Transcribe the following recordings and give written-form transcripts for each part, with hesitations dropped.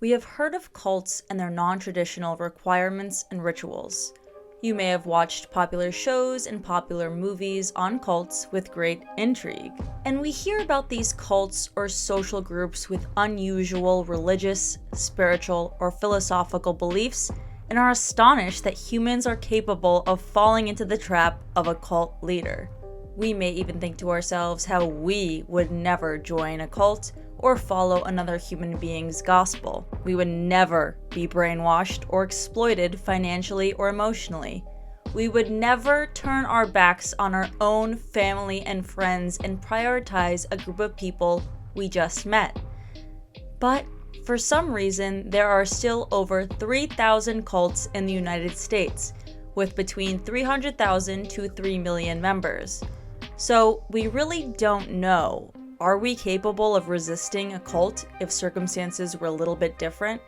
We have heard of cults and their non-traditional requirements and rituals. You may have watched popular shows and popular movies on cults with great intrigue. And we hear about these cults or social groups with unusual religious, spiritual, or philosophical beliefs and are astonished that humans are capable of falling into the trap of a cult leader. We may even think to ourselves how we would never join a cult or follow another human being's gospel. We would never be brainwashed or exploited financially or emotionally. We would never turn our backs on our own family and friends and prioritize a group of people we just met. But for some reason, there are still over 3,000 cults in the United States, with between 300,000 to 3 million members. So we really don't know. Are we capable of resisting a cult if circumstances were a little bit different?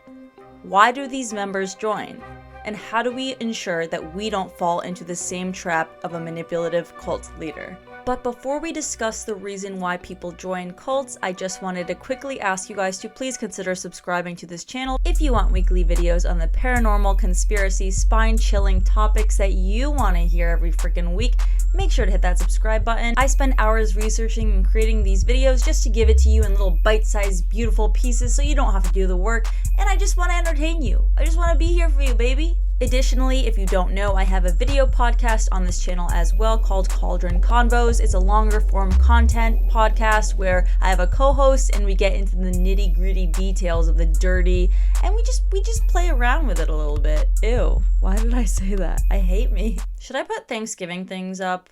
Why do these members join? And how do we ensure that we don't fall into the same trap of a manipulative cult leader? But before we discuss the reason why people join cults, I just wanted to quickly ask you guys to please consider subscribing to this channel if you want weekly videos on the paranormal, conspiracy, spine-chilling topics that you want to hear every freaking week. Make sure to hit that subscribe button. I spend hours researching and creating these videos just to give it to you in little bite-sized, beautiful pieces so you don't have to do the work, and I just want to entertain you. I just want to be here for you, baby. Additionally, if you don't know, I have a video podcast on this channel as well called Cauldron Convos. It's a longer form content podcast where I have a co-host and we get into the nitty-gritty details of the dirty, and we just play around with it a little bit. Ew, why did I say that? I hate me. Should I put Thanksgiving things up?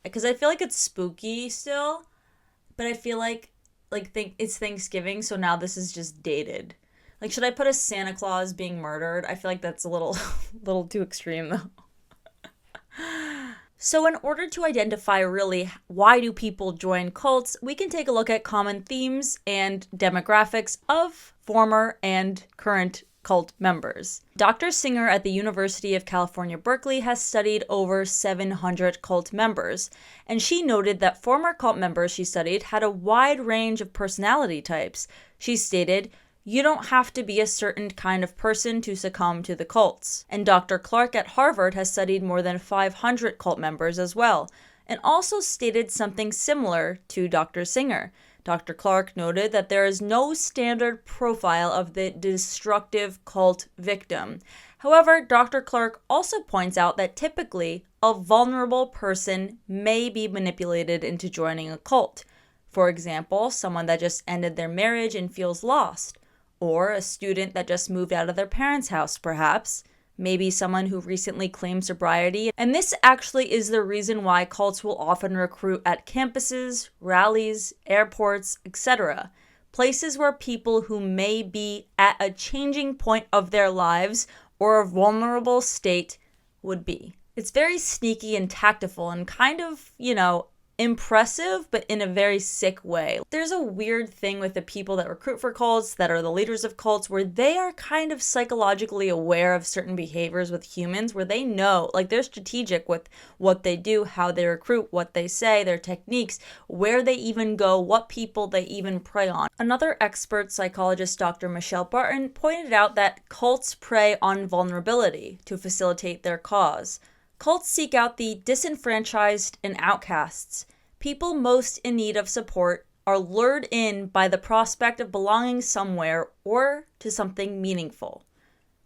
Because I feel like it's spooky still, but I feel like it's Thanksgiving, so now this is just dated. Should I put a Santa Claus being murdered? I feel like that's a little too extreme, though. So in order to identify really why do people join cults, we can take a look at common themes and demographics of former and current cult members. Dr. Singer at the University of California, Berkeley has studied over 700 cult members, and she noted that former cult members she studied had a wide range of personality types. She stated, "You don't have to be a certain kind of person to succumb to the cults." And Dr. Clark at Harvard has studied more than 500 cult members as well, and also stated something similar to Dr. Singer. Dr. Clark noted that there is no standard profile of the destructive cult victim. However, Dr. Clark also points out that typically a vulnerable person may be manipulated into joining a cult. For example, someone that just ended their marriage and feels lost. Or a student that just moved out of their parents' house, perhaps. Maybe someone who recently claimed sobriety. And this actually is the reason why cults will often recruit at campuses, rallies, airports, etc. Places where people who may be at a changing point of their lives or a vulnerable state would be. It's very sneaky and tactful and kind of, impressive, but in a very sick way. There's a weird thing with the people that recruit for cults, that are the leaders of cults, where they are kind of psychologically aware of certain behaviors with humans, where they know, they're strategic with what they do, how they recruit, what they say, their techniques, where they even go, what people they even prey on. Another expert psychologist, Dr. Michelle Barton, pointed out that cults prey on vulnerability to facilitate their cause. Cults seek out the disenfranchised and outcasts. People most in need of support are lured in by the prospect of belonging somewhere or to something meaningful.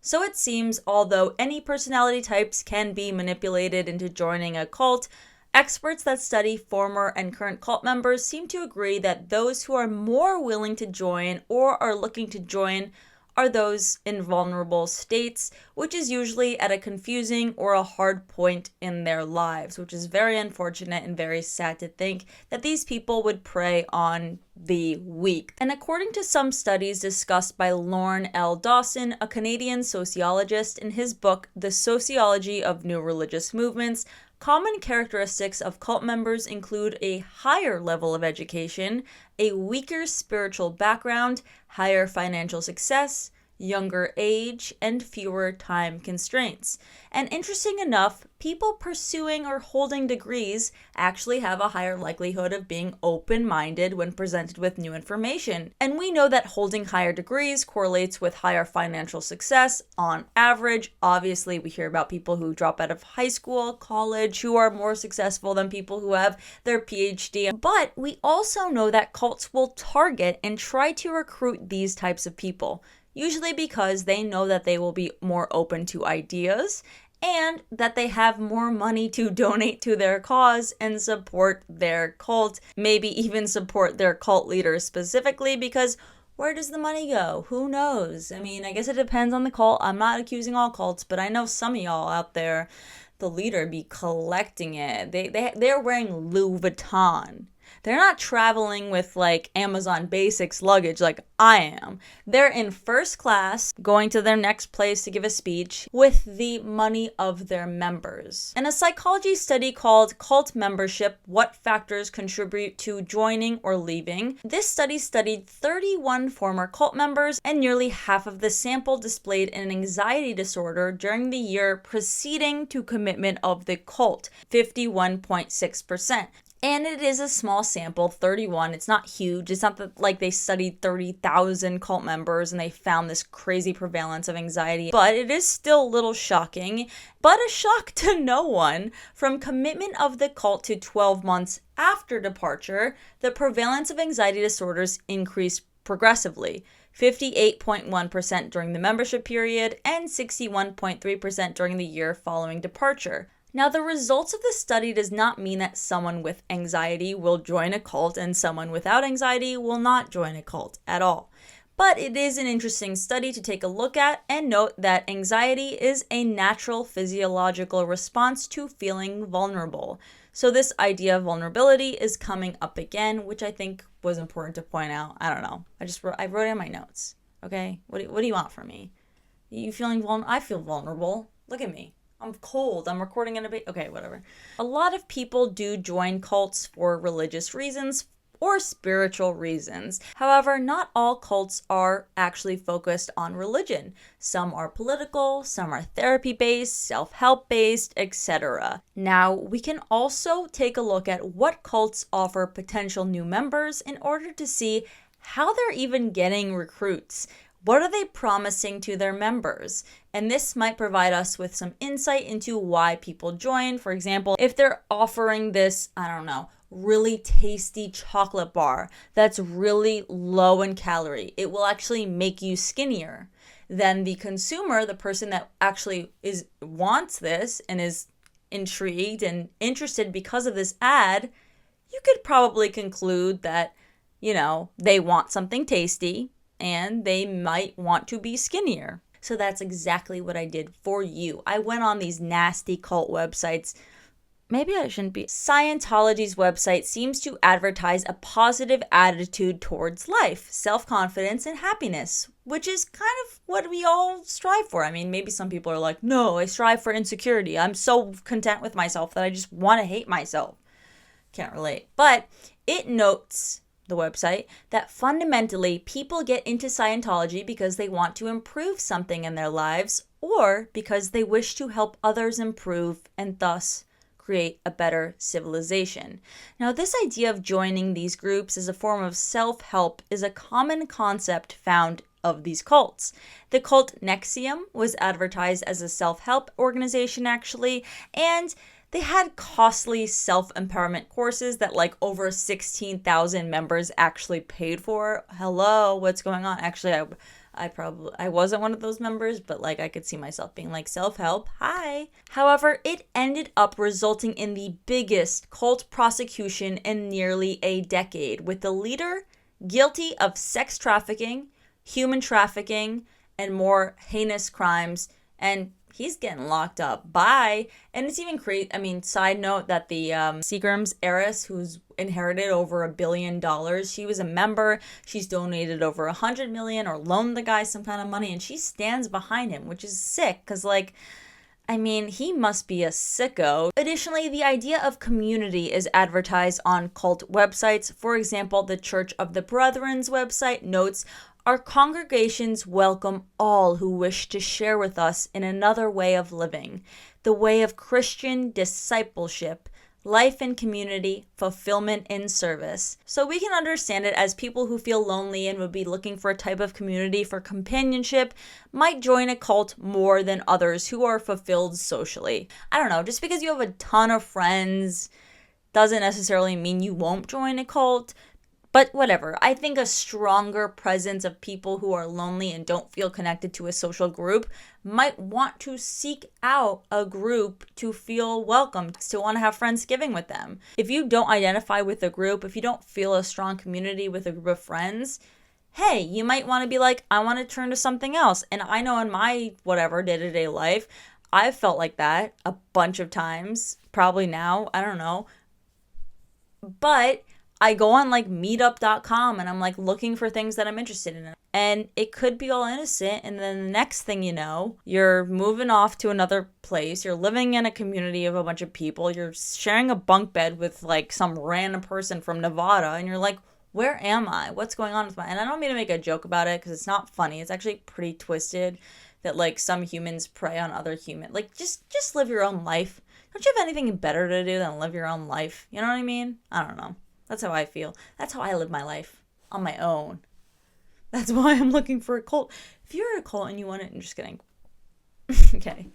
So it seems, although any personality types can be manipulated into joining a cult, experts that study former and current cult members seem to agree that those who are more willing to join or are looking to join are those in vulnerable states, which is usually at a confusing or a hard point in their lives, which is very unfortunate and very sad to think that these people would prey on the weak. And according to some studies discussed by Lorne L. Dawson, a Canadian sociologist, in his book, The Sociology of New Religious Movements, common characteristics of cult members include a higher level of education, a weaker spiritual background, higher financial success, younger age, and fewer time constraints. And interesting enough, people pursuing or holding degrees actually have a higher likelihood of being open-minded when presented with new information. And we know that holding higher degrees correlates with higher financial success on average. Obviously, we hear about people who drop out of high school, college, who are more successful than people who have their PhD. But we also know that cults will target and try to recruit these types of people, usually because they know that they will be more open to ideas and that they have more money to donate to their cause and support their cult, maybe even support their cult leaders specifically, because where does the money go? Who knows? I mean, I guess it depends on the cult. I'm not accusing all cults, but I know some of y'all out there, the leader be collecting it. They're wearing Louis Vuitton. They're not traveling with like Amazon Basics luggage like I am. They're in first class, going to their next place to give a speech with the money of their members. In a psychology study called Cult Membership, What Factors Contribute to Joining or Leaving, this study studied 31 former cult members, and nearly half of the sample displayed an anxiety disorder during the year preceding to commitment of the cult, 51.6%. And it is a small sample, 31. It's not huge. It's not that like they studied 30,000 cult members and they found this crazy prevalence of anxiety. But it is still a little shocking, but a shock to no one. From commitment of the cult to 12 months after departure, the prevalence of anxiety disorders increased progressively. 58.1% during the membership period and 61.3% during the year following departure. Now, the results of the study does not mean that someone with anxiety will join a cult and someone without anxiety will not join a cult at all. But it is an interesting study to take a look at and note that anxiety is a natural physiological response to feeling vulnerable. So this idea of vulnerability is coming up again, which I think was important to point out. I don't know. I wrote it in my notes. Okay? What do you want from me? You feeling vulnerable? I feel vulnerable. Look at me. I'm cold. I'm recording in a bit. Okay, whatever. A lot of people do join cults for religious reasons or spiritual reasons. However, not all cults are actually focused on religion. Some are political, some are therapy-based, self-help based, etc. Now, we can also take a look at what cults offer potential new members in order to see how they're even getting recruits. What are they promising to their members? And this might provide us with some insight into why people join. For example, if they're offering this, really tasty chocolate bar that's really low in calorie, it will actually make you skinnier. Then the consumer, the person that actually wants this and is intrigued and interested because of this ad, you could probably conclude that, they want something tasty, and they might want to be skinnier. So that's exactly what I did for you. I went on these nasty cult websites. Maybe I shouldn't be. Scientology's website seems to advertise a positive attitude towards life, self-confidence, and happiness, which is kind of what we all strive for. I mean, maybe some people are like, no, I strive for insecurity. I'm so content with myself that I just want to hate myself. Can't relate. But it notes, the website, that fundamentally people get into Scientology because they want to improve something in their lives or because they wish to help others improve and thus create a better civilization. Now, this idea of joining these groups as a form of self-help is a common concept found of these cults. The cult Nexium was advertised as a self-help organization actually, and they had costly self-empowerment courses that like over 16,000 members actually paid for. Hello, what's going on? Actually, I wasn't one of those members, but like I could see myself being like self-help. Hi. However, it ended up resulting in the biggest cult prosecution in nearly a decade, with the leader guilty of sex trafficking, human trafficking, and more heinous crimes, and he's getting locked up. Bye. And it's even crazy. I mean, side note that the Seagram's heiress, who's inherited over $1 billion, she was a member. She's donated over $100 million or loaned the guy some kind of money, and she stands behind him, which is sick because, he must be a sicko. Additionally, the idea of community is advertised on cult websites. For example, the Church of the Brethren's website notes, our congregations welcome all who wish to share with us in another way of living. the way of Christian discipleship, life in community, fulfillment in service. So we can understand it as people who feel lonely and would be looking for a type of community for companionship might join a cult more than others who are fulfilled socially. I don't know, just because you have a ton of friends doesn't necessarily mean you won't join a cult. But whatever, I think a stronger presence of people who are lonely and don't feel connected to a social group might want to seek out a group to feel welcome, to want to have Friendsgiving with them. If you don't identify with a group, if you don't feel a strong community with a group of friends, hey, you might want to be like, I want to turn to something else. And I know in my whatever day-to-day life, I've felt like that a bunch of times, probably now, I don't know. But I go on like meetup.com and I'm like looking for things that I'm interested in. And it could be all innocent. And then the next thing you know, you're moving off to another place. You're living in a community of a bunch of people. You're sharing a bunk bed with like some random person from Nevada. And you're like, where am I? What's going on with my... And I don't mean to make a joke about it because it's not funny. It's actually pretty twisted that like some humans prey on other humans. Like just live your own life. Don't you have anything better to do than live your own life? You know what I mean? I don't know. That's how I feel. That's how I live my life. On my own. That's why I'm looking for a cult. If you're a cult and you want it, I'm just kidding. Okay.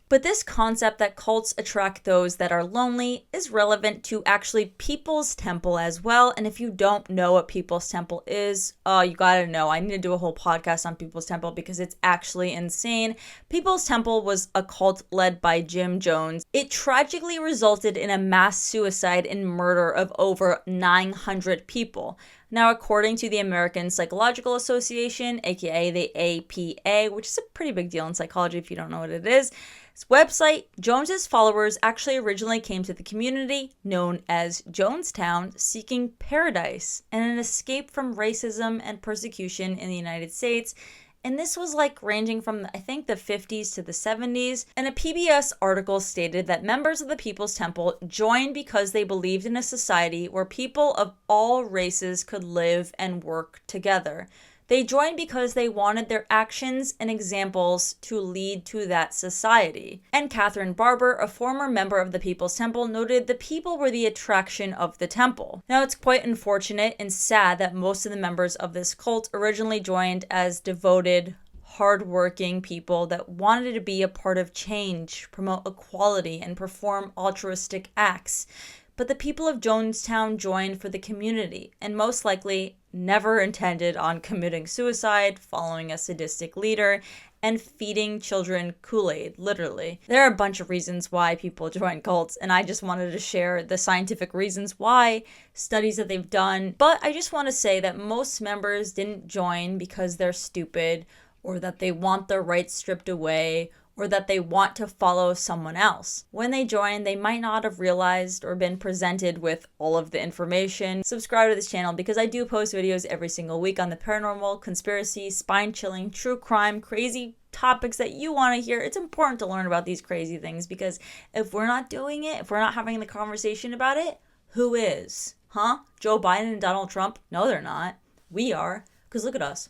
But this concept that cults attract those that are lonely is relevant to actually People's Temple as well. And if you don't know what People's Temple is, you gotta know. I need to do a whole podcast on People's Temple because it's actually insane. People's Temple was a cult led by Jim Jones. It tragically resulted in a mass suicide and murder of over 900 people. Now, according to the American Psychological Association, aka the APA, which is a pretty big deal in psychology if you don't know what it is, its website, Jones's followers actually originally came to the community known as Jonestown seeking paradise and an escape from racism and persecution in the United States. And this was like ranging from, I think, the 50s to the 70s. And a PBS article stated that members of the People's Temple joined because they believed in a society where people of all races could live and work together. They joined because they wanted their actions and examples to lead to that society. And Catherine Barber, a former member of the People's Temple, noted the people were the attraction of the temple. Now, it's quite unfortunate and sad that most of the members of this cult originally joined as devoted, hardworking people that wanted to be a part of change, promote equality, and perform altruistic acts. But the people of Jonestown joined for the community and most likely never intended on committing suicide, following a sadistic leader, and feeding children Kool-Aid, literally. There are a bunch of reasons why people join cults, and I just wanted to share the scientific reasons why, studies that they've done. But I just want to say that most members didn't join because they're stupid, or that they want their rights stripped away, or that they want to follow someone else. When they join, they might not have realized or been presented with all of the information. Subscribe to this channel because I do post videos every single week on the paranormal, conspiracy, spine-chilling, true crime, crazy topics that you want to hear. It's important to learn about these crazy things because if we're not doing it, if we're not having the conversation about it, who is? Huh? Joe Biden and Donald Trump? No, they're not. We are. Because look at us.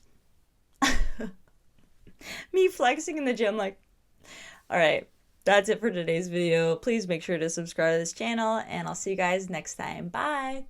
Me flexing in the gym like... Alright, that's it for today's video. Please make sure to subscribe to this channel, and I'll see you guys next time. Bye!